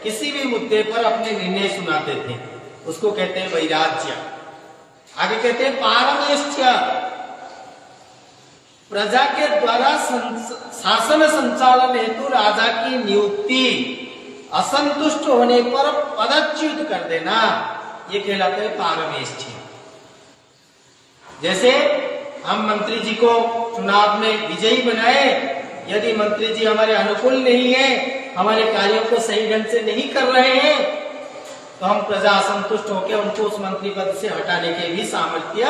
किसी भी मुद्दे पर अपने निर्णय सुनाते थे, उसको कहते हैं वैराज्य। आगे कहते हैं पारमेष्ठ्य। प्रजा के द्वारा शासन संचालन हेतु राजा की नियुक्ति, असंतुष्ट होने पर पदच्युत कर देना, ये कहलाता है पारमेष्ठ्य। जैसे हम मंत्री जी को चुनाव में विजयी बनाए, यदि मंत्री जी हमारे अनुकूल नहीं है, हमारे कार्यों को सही ढंग से नहीं कर रहे हैं, तो हम प्रजा असंतुष्ट होकर उनको उस मंत्री पद से हटाने के भी सामर्थ्य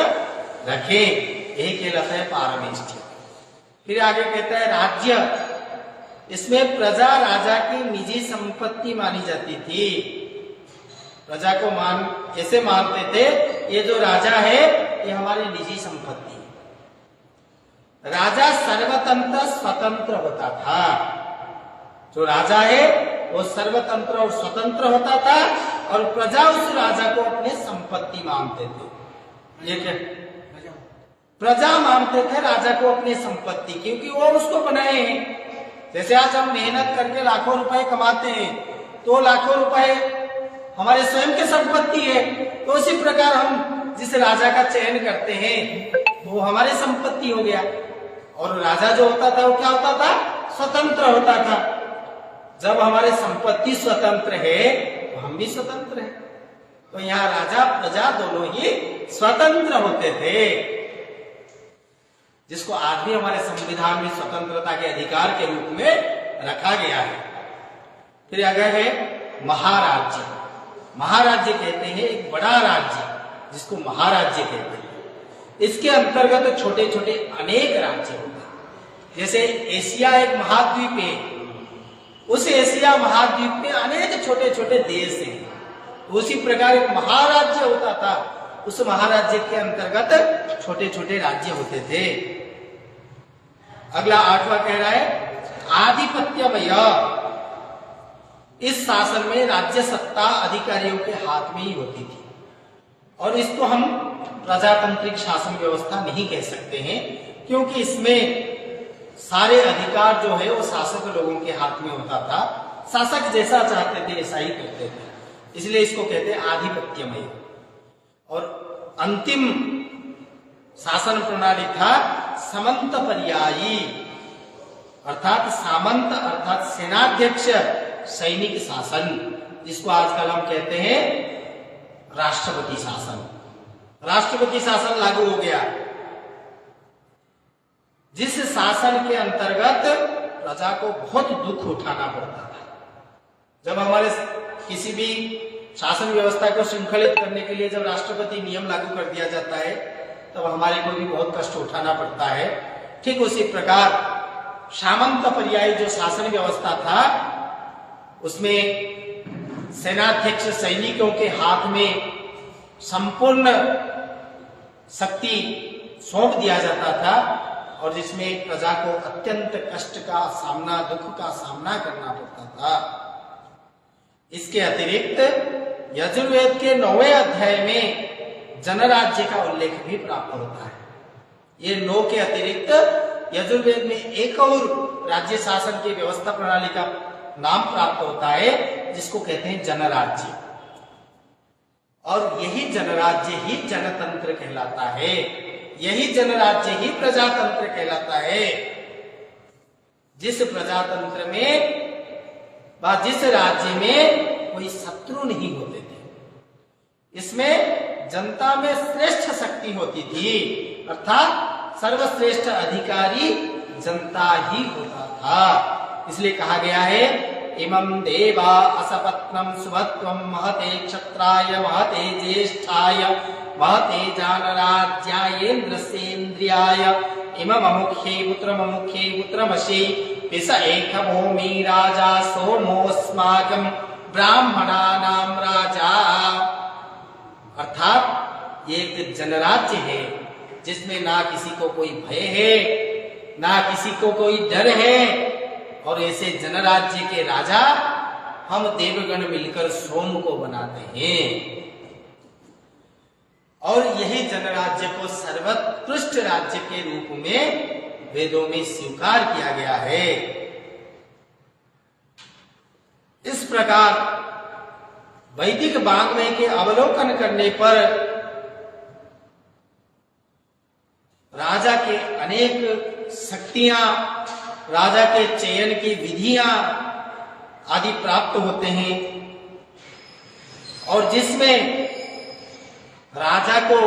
रखें, यही कहलाता है पारमेष्ठ्य। फिर आगे कहता है राज्य। इसमें प्रजा राजा की निजी संपत्ति मानी जाती थी। प्रजा को कैसे मानते थे? ये जो राजा है ये हमारी निजी संपत्ति है। राजा सर्वतंत्र स्वतंत्र होता था। जो राजा है वो सर्वतंत्र और स्वतंत्र होता था और प्रजा उस राजा को अपने संपत्ति मानते थे। ये क्या? प्रजा मानते थे राजा को अपनी संपत्ति, क्योंकि वो उसको बनाए हैं। जैसे आज हम मेहनत करके लाखों रुपए कमाते हैं, तो लाखों रुपए हमारे स्वयं की संपत्ति है, तो उसी प्रकार हम जिस राजा का चयन करते हैं वो हमारी संपत्ति हो गया। और राजा जो होता था वो क्या होता था? स्वतंत्र होता था। जब हमारी संपत्ति स्वतंत्र है तो हम भी स्वतंत्र हैं। तो यहाँ राजा प्रजा दोनों ही स्वतंत्र होते थे, जिसको आज भी हमारे संविधान में स्वतंत्रता के अधिकार के रूप में रखा गया है। फिर आगे है महाराज्य। महाराज्य कहते हैं एक बड़ा राज्य, जिसको महाराज्य कहते हैं। इसके अंतर्गत छोटे छोटे अनेक राज्य होते हैं। जैसे एशिया एक महाद्वीप है, उस एशिया महाद्वीप में अनेक छोटे छोटे देश हैं, उसी प्रकार एक महाराज्य होता था। उस महाराज्य के अंतर्गत छोटे छोटे राज्य होते थे। अगला 8वां कह रहा है आधिपत्यमय। इस शासन में राज्य सत्ता अधिकारियों के हाथ में ही होती थी, और इसको हम प्रजातांत्रिक शासन व्यवस्था नहीं कह सकते हैं, क्योंकि इसमें सारे अधिकार जो है वो शासक लोगों के हाथ में होता था। शासक जैसा चाहते थे ऐसा ही करते थे, इसलिए इसको कहते हैं आधिपत्यमय। और अंतिम शासन प्रणाली था समंत पर्यायी, अर्थात सामंत अर्थात सेनाध्यक्ष सैनिक शासन, जिसको आजकल हम कहते हैं राष्ट्रपति शासन। राष्ट्रपति शासन लागू हो गया, जिस शासन के अंतर्गत प्रजा को बहुत दुख उठाना पड़ता था। जब हमारे किसी भी शासन व्यवस्था को श्रृंखलित करने के लिए जब राष्ट्रपति नियम लागू कर दिया जाता है, तब हमारे को भी बहुत कष्ट उठाना पड़ता है। ठीक उसी प्रकार सामंत पर्यायी जो शासन व्यवस्था था, उसमें सेनाध्यक्ष सैनिकों के हाथ में संपूर्ण शक्ति सौंप दिया जाता था, और जिसमें प्रजा को अत्यंत कष्ट का सामना, दुख का सामना करना पड़ता था। इसके अतिरिक्त यजुर्वेद के 9वें अध्याय में जनराज्य का उल्लेख भी प्राप्त होता है। ये 9 के अतिरिक्त यजुर्वेद में एक और राज्य शासन की व्यवस्था प्रणाली का नाम प्राप्त होता है, जिसको कहते हैं जनराज्य। और यही जनराज्य ही जनतंत्र कहलाता है, यही जनराज्य ही प्रजातंत्र कहलाता है। जिस प्रजातंत्र में जिस राज्य में कोई शत्रु नहीं होते थे, इसमें जनता में श्रेष्ठ शक्ति होती थी, अर्थात सर्वश्रेष्ठ अधिकारी जनता ही होता था। इसलिए कहा गया है, इमं देवा असपत्नम सुभत्वम महते क्षत्राय महते ज्येष्ठाय महते जानराज्यायेन्द्रसेन्द्रियाय इममुखे पुत्रमशे पिस एक भूमि राजा सोमोस्माकं ब्राह्मणानां राजा। अर्थात ये एक जनराज्य है जिसमें ना किसी को कोई भय है, ना किसी को कोई डर है, और ऐसे जनराज्य के राजा हम देवगण मिलकर सोम को बनाते हैं। और यही जनराज्य को सर्वोत्कृष्ट राज्य के रूप में वेदों में स्वीकार किया गया है। इस प्रकार वैदिक वाङ्मय के अवलोकन करने पर राजा के अनेक शक्तियां, राजा के चयन की विधियां आदि प्राप्त होते हैं, और जिसमें राजा को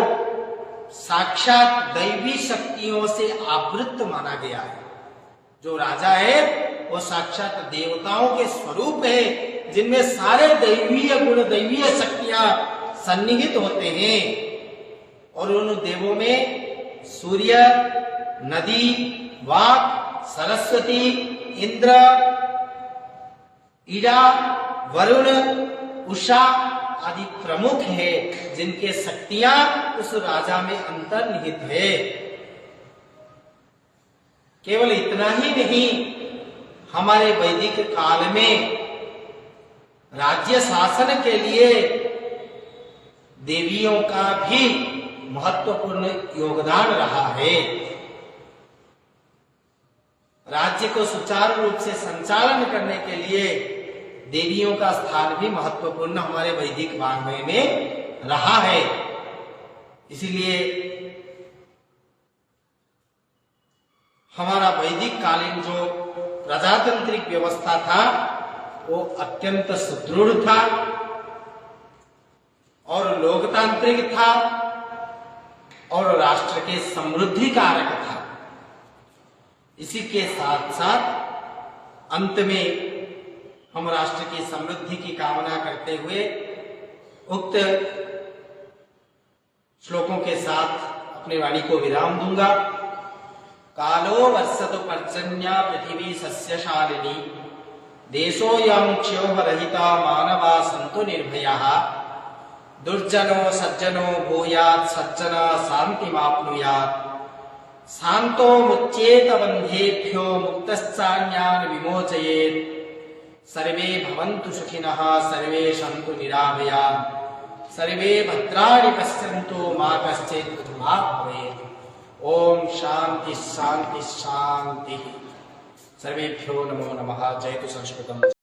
साक्षात दैवी शक्तियों से आवृत्त माना गया है। जो राजा है वो साक्षात देवताओं के स्वरूप है, जिनमें सारे दैवीय गुण, दैवीय शक्तियां सन्निहित होते हैं। और उन देवों में सूर्य, नदी, वाक, सरस्वती, इंद्र, इरा, वरुण, उषा आदि प्रमुख है, जिनके शक्तियां उस राजा में अंतर्निहित है। केवल इतना ही नहीं, हमारे वैदिक काल में राज्य शासन के लिए देवियों का भी महत्वपूर्ण योगदान रहा है। राज्य को सुचारू रूप से संचालन करने के लिए देवियों का स्थान भी महत्वपूर्ण हमारे वैदिक वाङ्मय में रहा है। इसीलिए हमारा वैदिक कालीन जो प्रजातांत्रिक व्यवस्था था वो अत्यंत सुदृढ़ था और लोकतांत्रिक था और राष्ट्र के समृद्धि कारक था। इसी के साथ साथ अंत में हम राष्ट्र की समृद्धि की कामना करते हुए उक्त श्लोकों के साथ अपनी वाणी को विराम दूंगा। कालो वर्षतु पर्जन्या पृथिवी सस्यशालिनी देशोऽयं क्षोभरहिता मानवा सन्तु निर्भयाः दुर्जनो सज्जनो भूयात् सज्जना शान्तिमाप्नुयात् शान्तो मुच्येत बन्धेभ्यो मुक्तश्चान्यान् विमोचयेत् सर्वे भवन्तु सुखिनः सर्वे सन्तु निरामयाः सर्वे भद्राणि पश्यन्तु मा कश्चित् दुःखभाग् भवेत्। ओम शांति शांति शांति। सर्वेभ्यो नमो नमः। जयतु संस्कृतम्।